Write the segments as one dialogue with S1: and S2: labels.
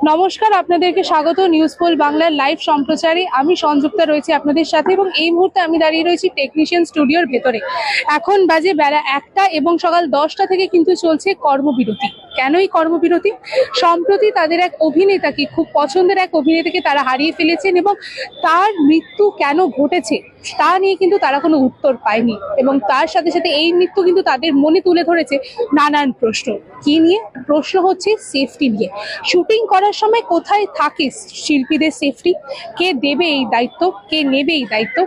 S1: নমস্কার, আপনাদেরকে স্বাগত নিউজ পোল বাংলার লাইভ সম্প্রচারে। আমি সংযুক্তা রয়েছি আপনাদের সাথে এবং এই মুহূর্তে আমি দাঁড়িয়ে রয়েছি টেকনিশিয়ান স্টুডিওর ভেতরে। এখন বাজে বেলা 1টা এবং সকাল 10টা থেকে কিন্তু চলছে কর্মবিরতি। কেন এই কর্মবিরতি? সম্প্রতি তাদের এক অভিনেতাকে, খুব পছন্দের এক অভিনেতাকে তারা হারিয়ে ফেলেছেন এবং তার মৃত্যু কেন ঘটেছে তা নিয়ে কিন্তু তারা কোনো উত্তর পায়নি এবং তার সাথে সাথে এই মৃত্যু কিন্তু তাদের মনে তুলে ধরেছে নানান প্রশ্ন। কি নিয়ে প্রশ্ন? হচ্ছে সেফটি নিয়ে। শুটিং করার সময় কোথায় থাকে শিল্পীদের সেফটি? কে দেবে এই দায়িত্ব? কে নেবে এই দায়িত্ব?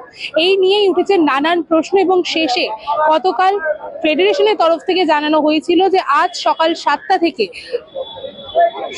S1: এই নিয়েই উঠেছে নানান প্রশ্ন এবং শেষে গতকাল ফেডারেশনের তরফ থেকে জানানো হয়েছিল যে আজ সকাল 7টা থেকে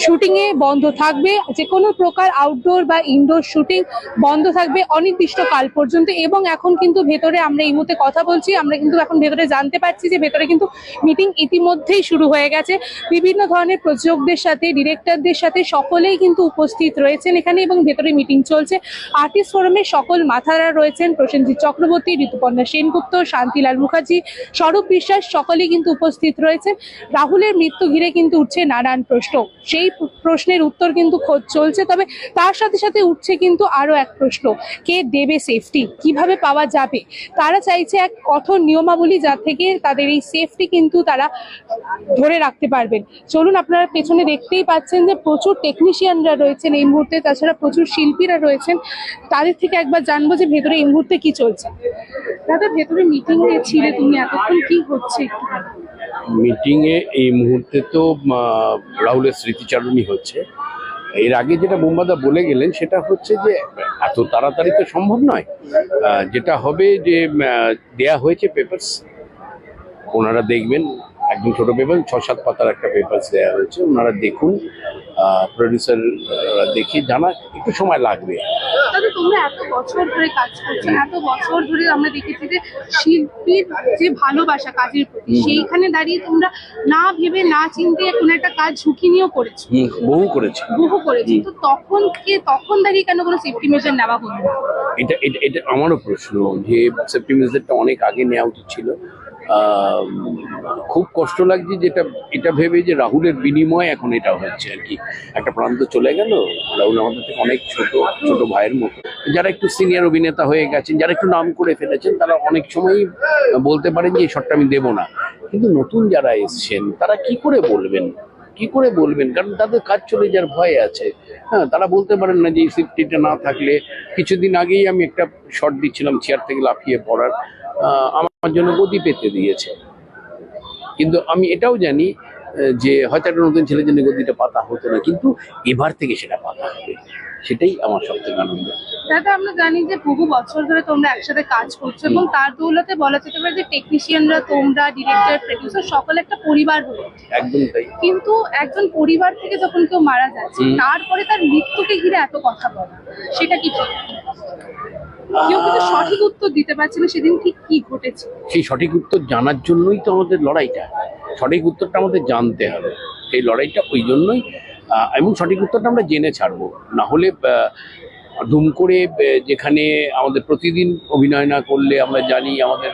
S1: শুটিং এ বন্ধ থাকবে, যে কোনো প্রকার আউটডোর বা ইনডোর শুটিং বন্ধ থাকবে অনির্দিষ্টকাল পর্যন্ত। এবং এখন কিন্তু ভেতরে আমরা এই মুহূর্তে কথা বলছি, আমরা কিন্তু এখন ভেতরে জানতে পারছি যে ভেতরে কিন্তু মিটিং ইতিমধ্যেই শুরু হয়ে গেছে। বিভিন্ন ধরনের প্রযোজকদের সাথে, ডিরেক্টরদের সাথে সকলেই কিন্তু উপস্থিত রয়েছেন এখানে এবং ভেতরে মিটিং চলছে। আর্টিস্ট ফোরামের সকল মাথারা রয়েছেন, প্রসেনজিৎ চক্রবর্তী, ঋতুপর্ণা সেনগুপ্ত, শান্তিলাল মুখার্জি, স্বরূপ বিশ্বাস, সকলেই কিন্তু উপস্থিত রয়েছেন। রাহুলের মৃত্যু ঘিরে কিন্তু উঠছে নানান প্রশ্ন, সেই প্রশ্নের উত্তর কিন্তু খোঁজ চলছে। তবে তার সাথে সাথে উঠছে কিন্তু আরো এক প্রশ্ন, কে দেবে সেফটি? কিভাবে পাওয়া যাবে? তারা চাইছে এক কঠোর নিয়মাবলী, যা থেকে তাদের এই সেফটি কিন্তু তারা ধরে রাখতে পারবেন। চলুন, আপনারা পেছনে দেখতেই পাচ্ছেন যে প্রচুর টেকনিশিয়ানরা রয়েছেন এই মুহূর্তে, তাছাড়া প্রচুর শিল্পীরা রয়েছেন। তাদের থেকে একবার জানবো যে ভেতরে এই মুহূর্তে কি চলছে। দাদা, ভেতরে মিটিং এ ছিলে তুমি, এতক্ষণ কি হচ্ছে?
S2: মিটিং এ এই মুহূর্তে তো রাহুলের স্মৃতিচারণী হচ্ছে। এর আগে যেটা বোম্বাদা বলে গেলেন সেটা হচ্ছে যে এত তাড়াতাড়ি তো সম্ভব নয়। যেটা হবে যে দেয়া হয়েছে পেপারস, ওনারা দেখবেন, একদম ছোট পেপার, 6-7 পাতার একটা পেপারস দেওয়া হয়েছে, ওনারা দেখুন, প্রডিউসার দেখে জানা একটু সময় লাগবে।
S1: তোমরা এত বছর ধরে কাজ করছো, এত বছর ধরে আমরা দেখেছি যে শিল্পীর যে ভালোবাসা কাজের প্রতি, সেইখানে দাঁড়িয়ে তোমরা না ভেবে না চিন্তে কোনো একটা কাজ ঝুঁকি নিয়েও করেছো।
S2: বহু করেছি।
S1: তো তখন দাঁড়িয়ে কেন কোনো সেফটি মেজার নেওয়া হলো না?
S2: এটা আমারও প্রশ্ন যে সেফটি মেজারটা অনেক আগে নেওয়া উচিত ছিল। খুব কষ্ট লাগছে যেটা এটা ভেবে যে রাহুলের বিনিময়ে এখন এটা হচ্ছে আর কি। একটা প্রান্ত চলে গেল, রাহুল আমাদের থেকে অনেক ছোট ভাইয়ের মতো। যারা একটু সিনিয়র অভিনেতা হয়ে গেছেন, যারা একটু নাম করে ফেলেছেন, তারা অনেক সময়ই বলতে পারেন যে এই শটটা আমি দেবো না। কিন্তু নতুন যারা এসছেন তারা কি করে বলবেন, কারণ তাদের কাজ চলে যাওয়ার ভয় আছে। হ্যাঁ, তারা বলতে পারেন না যে এই সেফটিটা না থাকলে। কিছুদিন আগেই আমি একটা শট দিচ্ছিলাম চেয়ার থেকে লাফিয়ে পড়ার, আমার জন্য গতি পেতে দিয়েছে। কিন্তু আমি এটাও জানি যে হয়তো একটা নতুন ছেলের জন্য গতিটা পাতা হতো না, কিন্তু এবার থেকে সেটা পাতা হবে, সেটাই আমার সবথেকে আনন্দ।
S1: দাদা, আমরা জানি যে বহু বছর ধরে তোমরা একসাথে কাজ করছো এবং তার দৌলতে বলা যেতে পারে যে টেকনিশিয়ানরা, তোমরা, ডিরেক্টর, প্রডিউসার সকলে একটা পরিবার হয়ে ওঠে।
S2: একদম তাই।
S1: কিন্তু একজন পরিবার থেকে যখন কেউ মারা যাচ্ছে, তারপরে তার মৃত্যুকে ঘিরে এত কথা বলা, সেটা কি ঠিক? কেউ কিন্তু সঠিক উত্তর দিতে পারছে না সেদিন ঠিক কি ঘটেছে।
S2: সেই সঠিক উত্তর জানার জন্যই তো আমাদের লড়াইটা। সঠিক উত্তরটা আমাদের জানতে হবে, সেই লড়াইটা ওই জন্যই। এবং সঠিক উত্তরটা আমরা জেনে ছাড়বো, না হলে ধুম করে যেখানে আমাদের প্রতিদিন অভিনয় না করলে, আমরা জানি আমাদের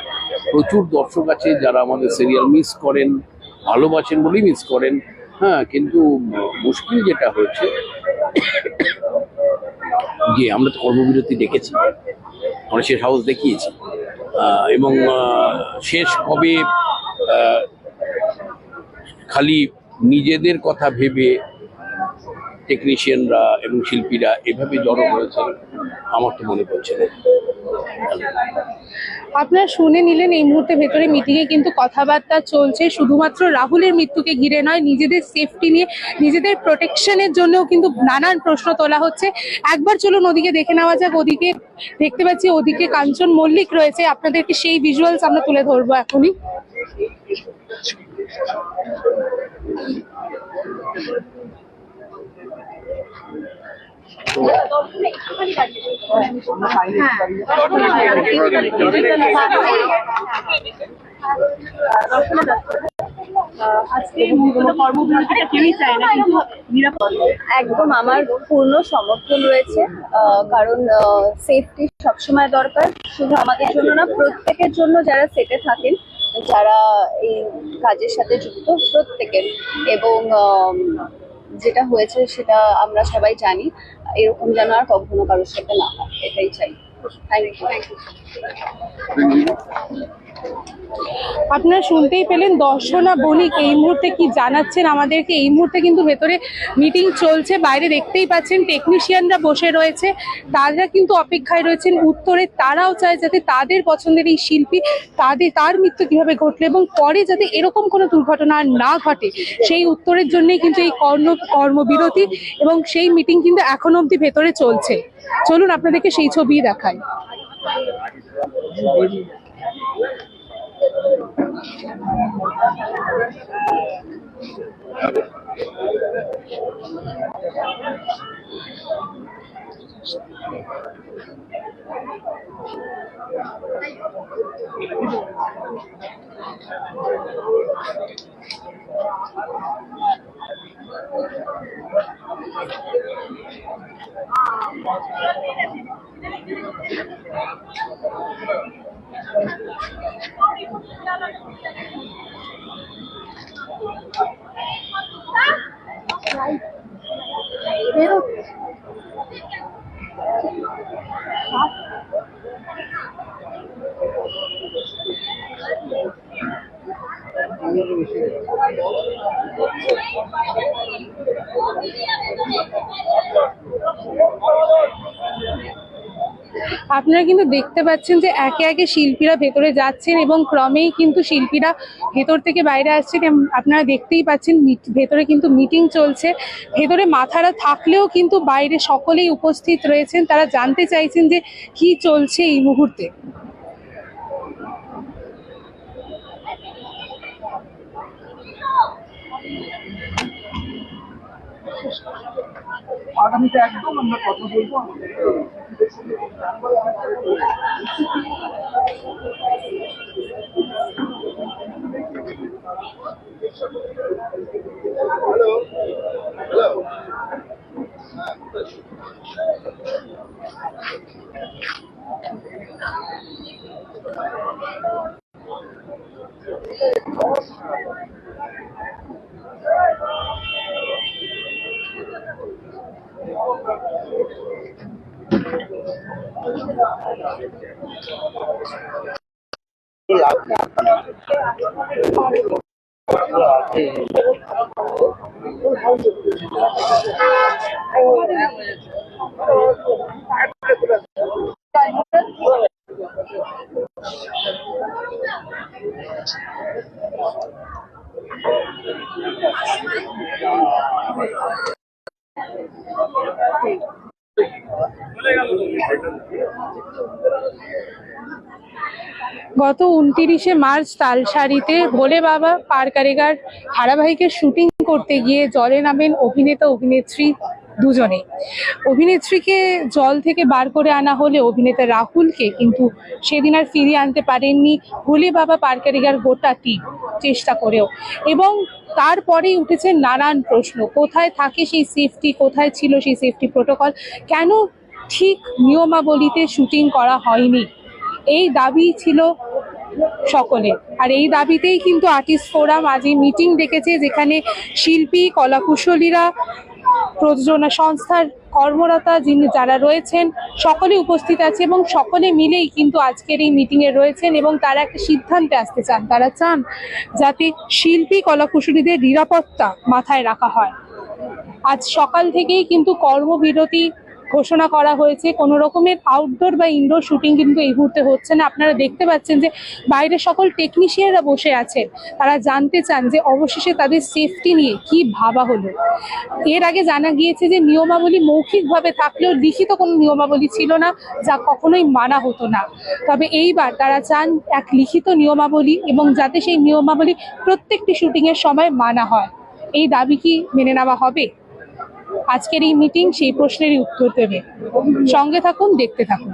S2: প্রচুর দর্শক আছে যারা আমাদের সিরিয়াল মিস করেন, ভালোবাসেন বলেই মিস করেন। হ্যাঁ, কিন্তু মুশকিল যেটা হচ্ছে যে আমরা তো কর্মবিরতি ডেকেছি, আমরা শেষ হাউস দেখিয়েছি, এবং শেষ কবে খালি নিজেদের কথা ভেবে টেকনিশিয়ানরা এবং শিল্পীরা এভাবে জড়ো হয়েছে আমার তো মনে পড়ছে না।
S1: আপনারা শুনে নিলেন, এই মুহূর্তে ভেতরে মিটিংয়ে কিন্তু কথাবার্তা চলছে, শুধুমাত্র রাহুলের মৃত্যুকে ঘিরে নয়, নিজেদের সেফটি নিয়ে, নিজেদের প্রোটেকশনের জন্যও কিন্তু নানান প্রশ্ন তোলা হচ্ছে। একবার চলুন ওদিকে দেখে নেওয়া যাক। ওদিকে দেখতে পাচ্ছি, ওদিকে কাঞ্চন মল্লিক রয়েছে, আপনাদেরকে সেই ভিজুয়ালস আমরা তুলে ধরবো এখনই।
S3: একদম আমার পূর্ণ সমর্থন রয়েছে, কারণ সেফটি সবসময় দরকার, শুধু আমাদের জন্য না, প্রত্যেকের জন্য, যারা সেটে থাকেন, যারা এই কাজের সাথে যুক্ত, প্রত্যেকের। এবং যেটা হয়েছে সেটা আমরা সবাই জানি, এরকম যেন আর কখনো কারোর সাথে না হয়, এটাই চাই। Thank you.
S1: আপনারা শুনতেই পেলেন দর্শনা বণিক এই মুহূর্তে কি জানাচ্ছেন আমাদেরকে। এই মুহূর্তে কিন্তু ভেতরে মিটিং চলছে, বাইরে দেখতেই পাচ্ছেন টেকনিশিয়ানরা বসে রয়েছে, তারা কিন্তু অপেক্ষায় রয়েছেন উত্তরে। তারাও চায় যাতে তাদের পছন্দের এই শিল্পী তার মৃত্যু কিভাবে ঘটলো এবং পরে যাতে এরকম কোনো দুর্ঘটনা আর না ঘটে, সেই উত্তরের জন্যই কিন্তু এই কর্মবিরতি এবং সেই মিটিং কিন্তু এখনো অবধি ভেতরে চলছে। চলুন আপনাদেরকে সেই ছবি দেখাই। আপনারা কিন্তু দেখতে পাচ্ছেন যে একে একে শিল্পীরা ভেতরে যাচ্ছেন এবং ক্রমেই কিন্তু শিল্পীরা ভেতর থেকে বাইরে আসছেন। আপনারা দেখতেই পাচ্ছেন ভেতরে কিন্তু মিটিং চলছে। ভেতরে মাথারা থাকলেও কিন্তু বাইরে সকলেই উপস্থিত রয়েছেন, তারা জানতে চাইছেন যে কি চলছে এই মুহূর্তে।
S4: আগামীতে একদম আমরা কথা বলবো
S1: গত 29শে মার্চ তালসারিতে ভোলে বাবা পার কারেগার ধারাবাহিকের শুটিং করতে গিয়ে জলে নামেন অভিনেতা অভিনেত্রী দুজনে। অভিনেত্রীকে জল থেকে বার করে আনা হলে অভিনেতা রাহুলকে কিন্তু সেদিন আর ফিরিয়ে আনতে পারেননি ভোলে বাবা পার কারেগার গোটা টিম চেষ্টা করেও। এবং তারপরেই উঠেছে নানান প্রশ্ন, কোথায় থাকে সেই সেফটি, কোথায় ছিল সেই সেফটি প্রোটোকল, কেন ঠিক নিয়মাবলীতে শুটিং করা হয়নি, এই দাবি ছিল সকলের। আর এই দাবিতেই কিন্তু আর্টিস্ট ফোরাম আজ এই মিটিং ডেকেছে, যেখানে শিল্পী, কলাকুশলীরা, প্রযোজনা সংস্থার কর্মরতা যারা রয়েছেন সকলে উপস্থিত আছে এবং সকলে মিলেই কিন্তু আজকের এই মিটিংয়ে রয়েছেন এবং তারা একটা সিদ্ধান্তে আসতে চান। তারা চান যাতে শিল্পী, কলাকুশলীদের নিরাপত্তা মাথায় রাখা হয়। আজ সকাল থেকেই কিন্তু কর্মবিরতি ঘোষণা করা হয়েছে, কোনো রকমের আউটডোর বা ইনডোর শুটিং কিন্তু এই মুহূর্তে হচ্ছে না। আপনারা দেখতে পাচ্ছেন যে বাইরে সকল টেকনিশিয়ানরা বসে আছেন, তারা জানতে চান যে অবশেষে তাদের সেফটি নিয়ে কি ভাবা হলো। এর আগে জানা গিয়েছে যে নিয়মাবলী মৌখিকভাবে থাকলেও লিখিত কোনো নিয়মাবলী ছিল না, যা কখনোই মানা হতো না। তবে এইবার তারা চান এক লিখিত নিয়মাবলী এবং যাতে সেই নিয়মাবলী প্রত্যেকটি শুটিংয়ের সময় মানা হয়। এই দাবি কি মেনে নেওয়া হবে? আজকের এই মিটিং সেই প্রশ্নেরই উত্তর দেবে। সঙ্গে থাকুন, দেখতে থাকুন।